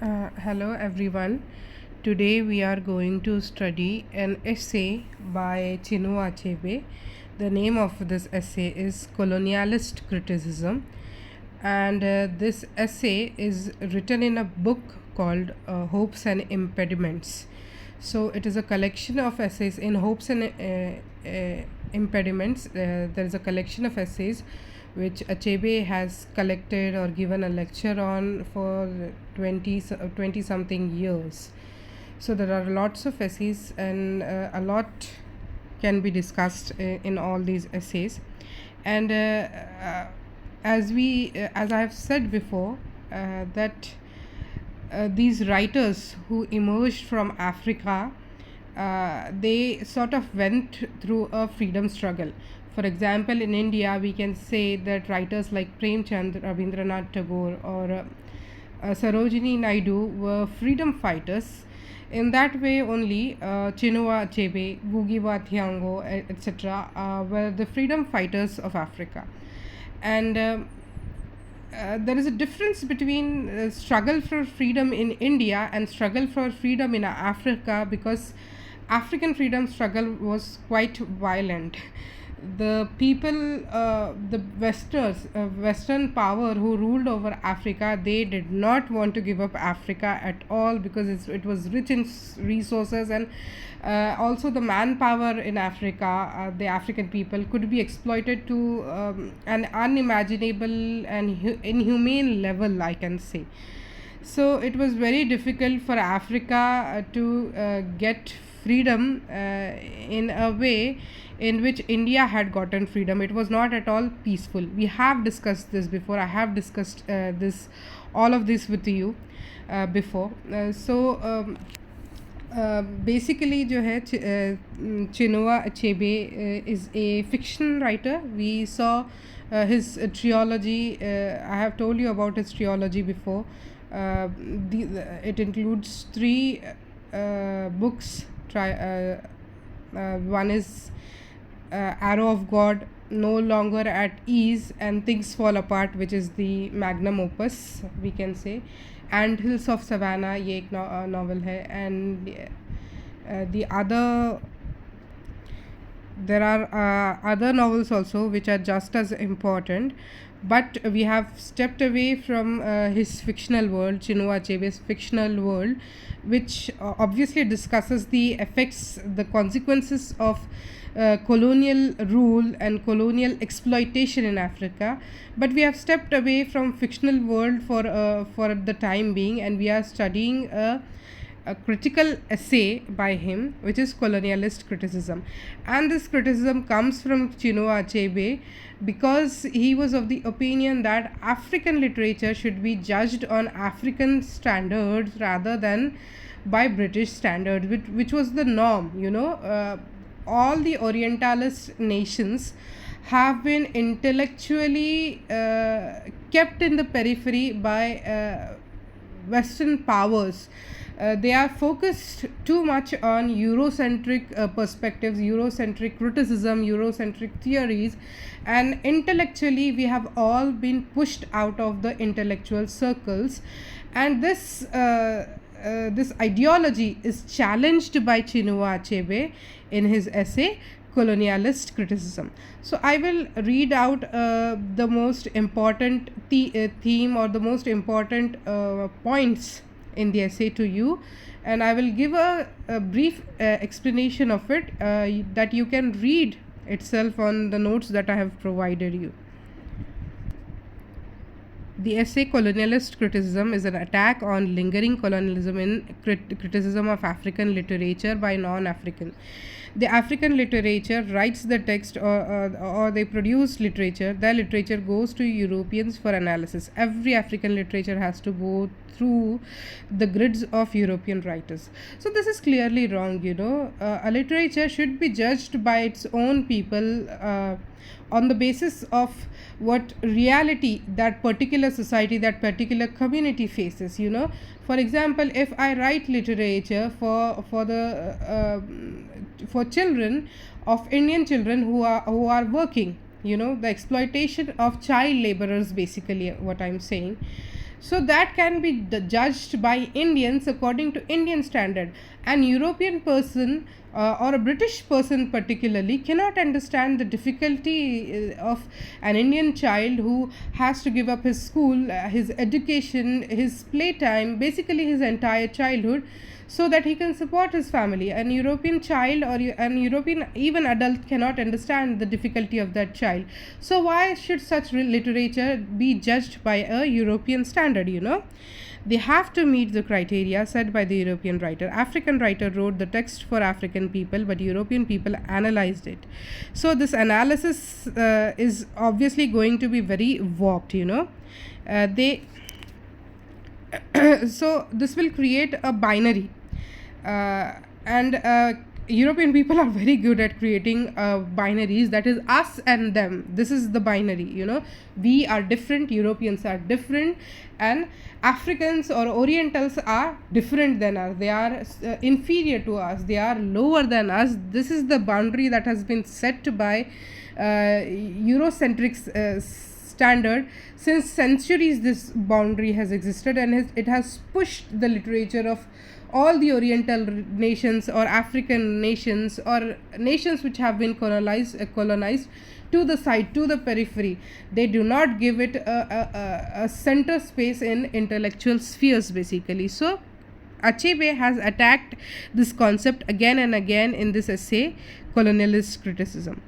Hello everyone. Today we are going to study an essay by Chinua Achebe. The name of this essay is Colonialist Criticism, and this essay is written in a book called Hopes and Impediments. So it is a collection of essays in Hopes and Impediments. There is a collection of essays which Achebe has collected or given a lecture on for 20 something years. So there are lots of essays, and a lot can be discussed in all these essays. And as I have said before, that these writers who emerged from Africa, they sort of went through a freedom struggle. For example, in India, we can say that writers like Premchand, Rabindranath Tagore, or Sarojini Naidu were freedom fighters. In that way, only Chinua Achebe, Ngugi wa Thiong'o, etc., were the freedom fighters of Africa. And there is a difference between struggle for freedom in India and struggle for freedom in Africa, because African freedom struggle was quite violent. The people, the Western power who ruled over Africa, they did not want to give up Africa at all, because it was rich in resources, and also the manpower in Africa, the African people could be exploited to an unimaginable and inhumane level, I can say. So it was very difficult for Africa to get freedom in a way in which India had gotten freedom. It was not at all peaceful. We have discussed this before. I have discussed all of this with you before. Basically जो है Chinua Achebe is a fiction writer. We saw his trilogy. I have told you about his trilogy before. It includes three books. One is Arrow of God, No Longer at Ease, and Things Fall Apart, which is the magnum opus, we can say. And Hills of Savannah, ये एक novel है. And the other, there are other novels also which are just as important, but we have stepped away from his fictional world, Chinua Achebe's fictional world, which obviously discusses the effects, the consequences of colonial rule and colonial exploitation in Africa. But we have stepped away from fictional world for the time being, and we are studying a critical essay by him, which is Colonialist Criticism. And this criticism comes from Chinua Achebe because he was of the opinion that African literature should be judged on African standards rather than by British standards, which was the norm. All the Orientalist nations have been intellectually kept in the periphery by Western powers. They are focused too much on Eurocentric perspectives, Eurocentric criticism, Eurocentric theories, and intellectually we have all been pushed out of the intellectual circles. And this ideology is challenged by Chinua Achebe in his essay Colonialist Criticism. So I will read out the most important theme, or the most important points in the essay to you, and I will give a brief explanation of it that you can read itself on the notes that I have provided you. The essay Colonialist Criticism is an attack on lingering colonialism in criticism of African literature by non-African. The African literature writes the text, or they produce literature. Their literature goes to Europeans for analysis. Every African literature has to go through the grids of European writers. So this is clearly wrong. A literature should be judged by its own people on the basis of what reality that particular society, that particular community faces. For example, if I write literature for children of Indian children who are working, the exploitation of child laborers, basically what I'm saying. so that can be judged by Indians according to Indian standard. An European person or a British person particularly cannot understand the difficulty of an Indian child who has to give up his school, his education, his playtime, basically his entire childhood, so that he can support his family. An European child or an European even adult cannot understand the difficulty of that child. So why should such literature be judged by a European standard, you know? They have to meet the criteria set by the European writer. African writer wrote the text for African people, but European people analyzed it. So this analysis is obviously going to be very warped, you know. They so this will create a binary, and European people are very good at creating binaries, that is us and them. This is the binary, you know. We are different, Europeans are different, and Africans or Orientals are different than us. They are inferior to us, they are lower than us. This is the boundary that has been set by Eurocentric standard. Since centuries this boundary has existed, and it has pushed the literature of all the Oriental nations or African nations or nations which have been colonized to the side, to the periphery. They do not give it a center space in intellectual spheres, basically. So Achebe has attacked this concept again and again in this essay, Colonialist Criticism.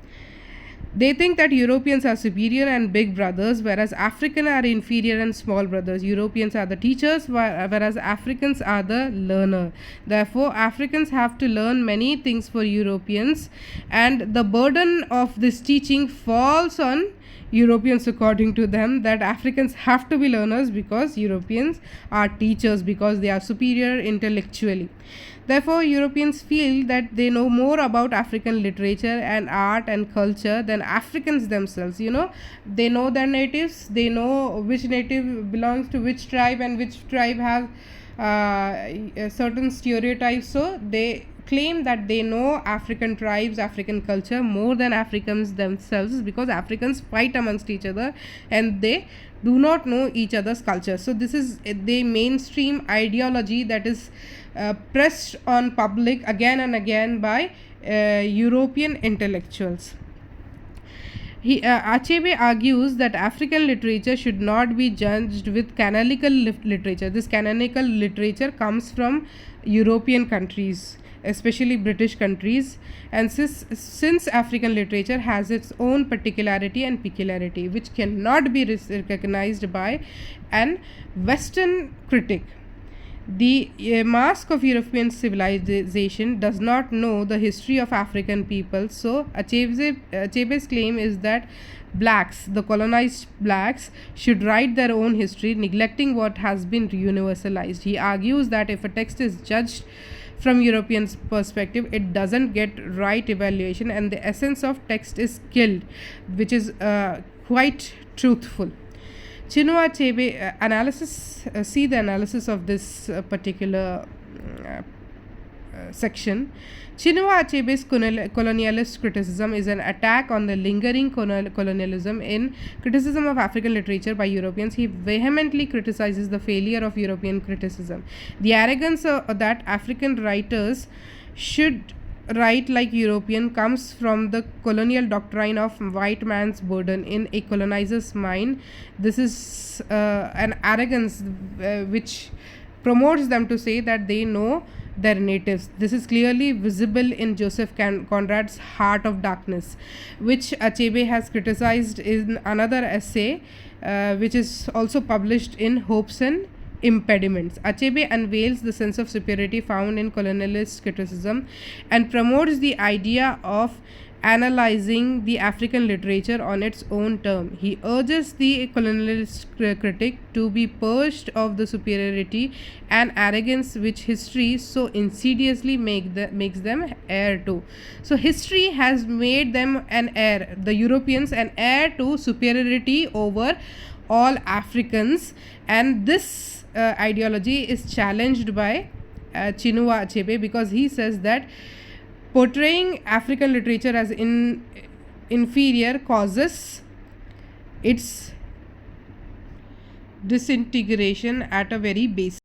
They think that Europeans are superior and big brothers, whereas Africans are inferior and small brothers. Europeans are the teachers, whereas Africans are the learner. Therefore, Africans have to learn many things for Europeans, and the burden of this teaching falls on Europeans, according to them, that Africans have to be learners because Europeans are teachers, because they are superior intellectually. Therefore, Europeans feel that they know more about African literature and art and culture than Africans themselves. You know, they know their natives, they know which native belongs to which tribe, and which tribe has certain stereotypes. So they claim that they know African tribes, African culture more than Africans themselves, because Africans fight amongst each other and they do not know each other's culture. So this is the mainstream ideology that is pressed on public again and again by European intellectuals. Achebe argues that African literature should not be judged with canonical literature. This canonical literature comes from European countries, especially British countries, and since African literature has its own particularity and peculiarity which cannot be recognized by an Western critic. The mask of European civilization does not know the history of African people. So Achebe's claim is that blacks, the colonized blacks, should write their own history, neglecting what has been universalized. He argues that if a text is judged from European perspective, it doesn't get right evaluation, and the essence of text is killed, which is quite truthful. Chinua Achebe see the analysis of this particular section. Chinua Achebe's colonialist criticism is an attack on the lingering colonialism in criticism of African literature by Europeans. He vehemently criticizes the failure of European criticism. The arrogance that African writers should write like European comes from the colonial doctrine of white man's burden in a colonizer's mind. This is an arrogance which promotes them to say that they know their natives. This is clearly visible in Joseph Conrad's Heart of Darkness, which Achebe has criticized in another essay, which is also published in Hopes and Impediments. Achebe unveils the sense of superiority found in colonialist criticism and promotes the idea of analyzing the African literature on its own term. He urges the colonialist critic to be purged of the superiority and arrogance which history so insidiously makes them heir to. So history has made them an heir, the Europeans, an heir to superiority over all Africans, and this ideology is challenged by Chinua Achebe, because he says that portraying African literature as inferior causes its disintegration at a very basic